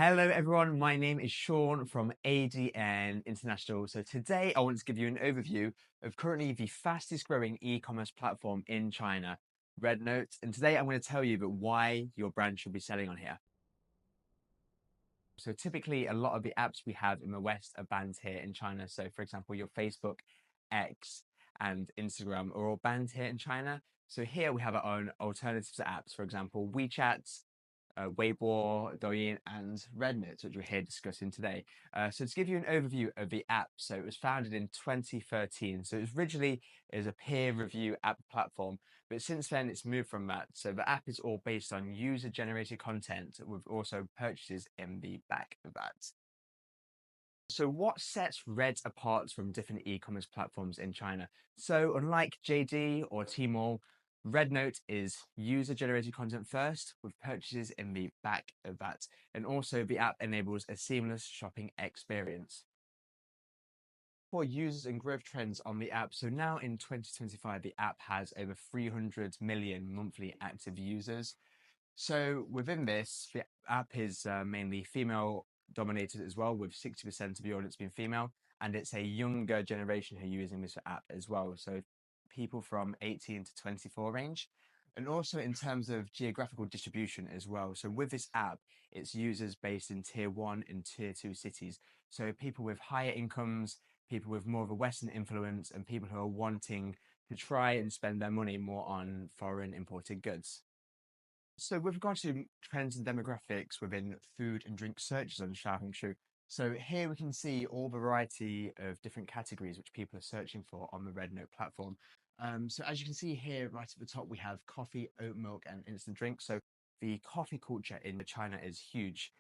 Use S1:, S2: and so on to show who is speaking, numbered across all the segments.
S1: Hello everyone, my name is Sean from ADN International. So today I want to give you an overview of currently the fastest growing e-commerce platform in China, Rednote. And today I'm going to tell you about why your brand should be selling on here. So typically a lot of the apps we have in the West are banned here in China. So for example, your Facebook, X, and Instagram are all banned here in China. So here we have our own alternatives to apps. For example, WeChat, Weibo, Douyin, and Rednote, which we're here discussing today. So to give you an overview of the app, so it was founded in 2013. So it was originally as a peer review app platform, but since then it's moved from that. So the app is all based on user-generated content with also purchases in the back of that. So what sets Red apart from different e-commerce platforms in China? So unlike JD or Tmall, Rednote is user-generated content first with purchases in the back of that. And also the app enables a seamless shopping experience. For users and growth trends on the app, so now in 2025, the app has over 300 million monthly active users. So within this, the app is mainly female dominated as well, with 60% of the audience being female, and it's a younger generation who are using this app as well. So people from 18 to 24 range. And also in terms of geographical distribution as well. So with this app, it's users based in tier one and tier two cities. So people with higher incomes, people with more of a Western influence, and people who are wanting to try and spend their money more on foreign imported goods. So with regard to trends and demographics within food and drink searches on Xiaohongshu, so here we can see all variety of different categories which people are searching for on the Rednote platform. So as you can see here, right at the top, we have coffee, oat milk, and instant drinks. So the coffee culture in China is huge,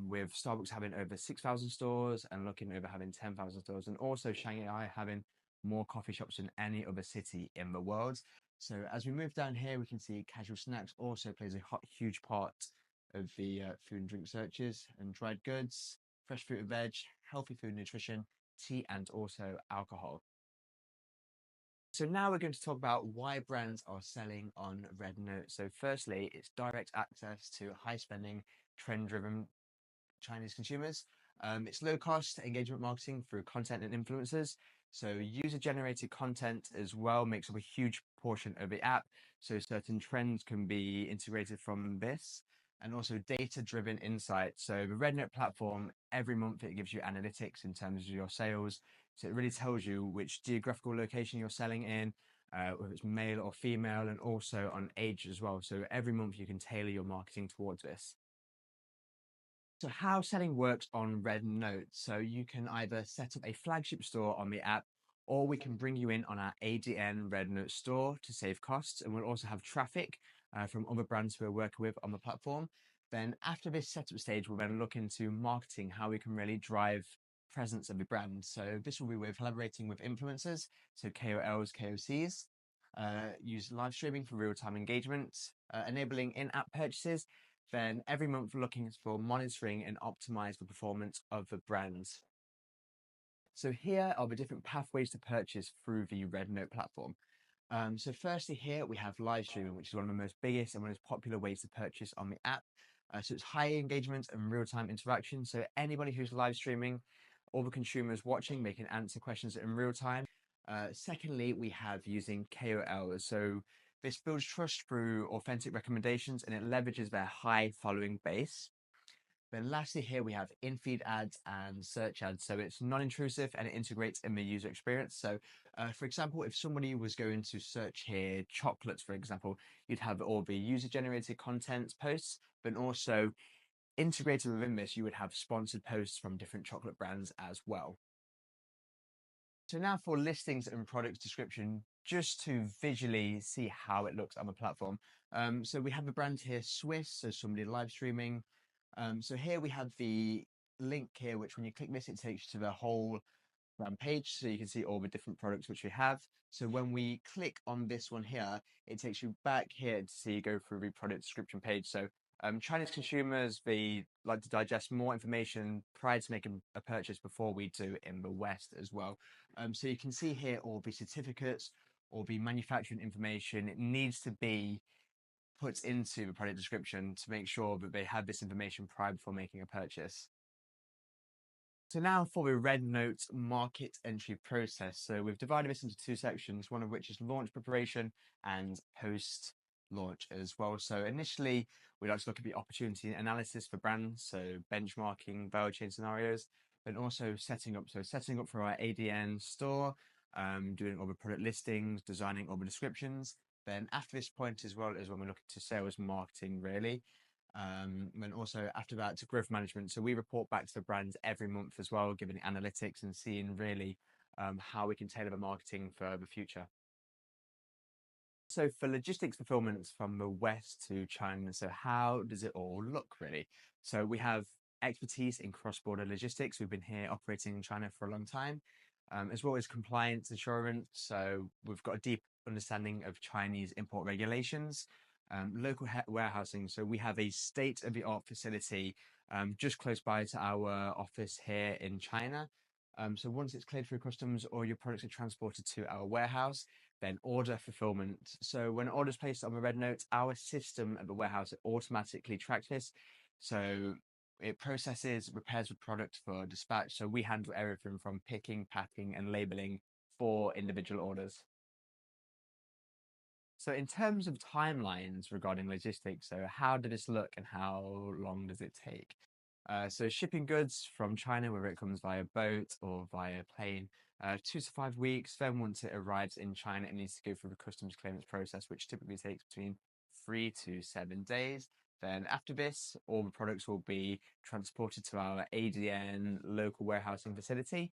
S1: with Starbucks having over 6,000 stores and looking over having 10,000 stores, and also Shanghai having more coffee shops than any other city in the world. So as we move down here, we can see casual snacks also plays a huge part of the food and drink searches, and dried goods, fresh fruit and veg, healthy food and nutrition, tea, and also alcohol. So now we're going to talk about why brands are selling on Rednote. So firstly, it's direct access to high spending, trend driven Chinese consumers. It's low cost engagement marketing through content and influencers. So user generated content as well makes up a huge portion of the app. So certain trends can be integrated from this, and also data driven insights. So the Rednote platform, every month it gives you analytics in terms of your sales. So it really tells you which geographical location you're selling in, whether it's male or female, and also on age as well. So every month you can tailor your marketing towards this. So how selling works on Rednote. So you can either set up a flagship store on the app, or we can bring you in on our ADN Rednote store to save costs. And we'll also have traffic from other brands who we're working with on the platform. Then after this setup stage, we'll then look into marketing, how we can really drive presence of the brand. So this will be with collaborating with influencers, so KOLs, KOCs, use live streaming for real-time engagement, enabling in-app purchases, then every month looking for monitoring and optimize the performance of the brands. So here are the different pathways to purchase through the Rednote platform. So firstly here we have live streaming, which is one of the most biggest and most popular ways to purchase on the app. So it's high engagement and real-time interaction. So anybody who's live streaming, all the consumers watching, they can answer questions in real time. Secondly, we have using KOLs. So this builds trust through authentic recommendations, and it leverages their high following base. Then lastly, here we have in-feed ads and search ads. So it's non-intrusive and it integrates in the user experience. So for example, if somebody was going to search here chocolates, for example, you'd have all the user-generated content posts, but also integrated within this, you would have sponsored posts from different chocolate brands as well. So now for listings and product description, just to visually see how it looks on the platform. So we have a brand here, Swiss, so somebody live streaming. So here we have the link here, which when you click this, it takes you to the whole brand page. So you can see all the different products which we have. So when we click on this one here, it takes you back here to see go through the product description page. So Chinese consumers, they like to digest more information prior to making a purchase before we do in the West as well. So you can see here all the certificates, all the manufacturing information. It needs to be puts into the product description to make sure that they have this information prior before making a purchase. So now for the Red Note market entry process. So we've divided this into two sections, one of which is launch preparation and post launch as well. So initially, we like to look at the opportunity analysis for brands, so benchmarking, value chain scenarios, then also setting up. So setting up for our ADN store, doing all the product listings, designing all the descriptions. Then after this point as well is when we look into sales and marketing really. And also after that to growth management. So we report back to the brands every month as well, giving analytics and seeing really how we can tailor the marketing for the future. So for logistics fulfillments from the West to China, so how does it all look really? So we have expertise in cross-border logistics. We've been here operating in China for a long time, as well as compliance assurance. So we've got a deep understanding of Chinese import regulations, local warehousing. So we have a state-of-the-art facility just close by to our office here in China. So once it's cleared through customs, all your products are transported to our warehouse. Then order fulfillment. So when an order is placed on the Red Note, our system at the warehouse automatically tracks this. So it processes, prepares the product for dispatch. So we handle everything from picking, packing, and labeling for individual orders. So in terms of timelines regarding logistics, so how did this look and how long does it take? So shipping goods from China, whether it comes via boat or via plane, 2 to 5 weeks. Then once it arrives in China, it needs to go through the customs clearance process, which typically takes between 3 to 7 days. Then after this, all the products will be transported to our ADN local warehousing facility.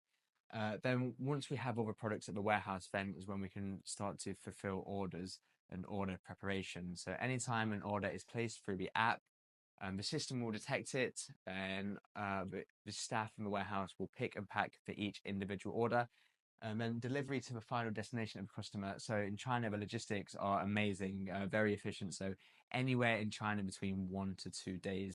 S1: Then once we have all the products at the warehouse, then is when we can start to fulfill orders and order preparation. So anytime an order is placed through the app, the system will detect it, and the staff in the warehouse will pick and pack for each individual order, and then delivery to the final destination of the customer. So in China, the logistics are amazing, very efficient. So anywhere in China between 1 to 2 days.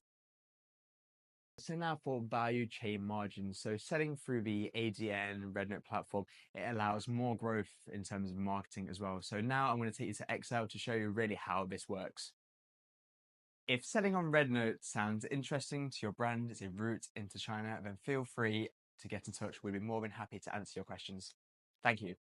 S1: So now for value chain margins. So selling through the ADN Rednote platform, it allows more growth in terms of marketing as well. So now I'm going to take you to Excel to show you really how this works. If selling on Rednote sounds interesting to your brand as a route into China, then feel free to get in touch. We'd be more than happy to answer your questions. Thank you.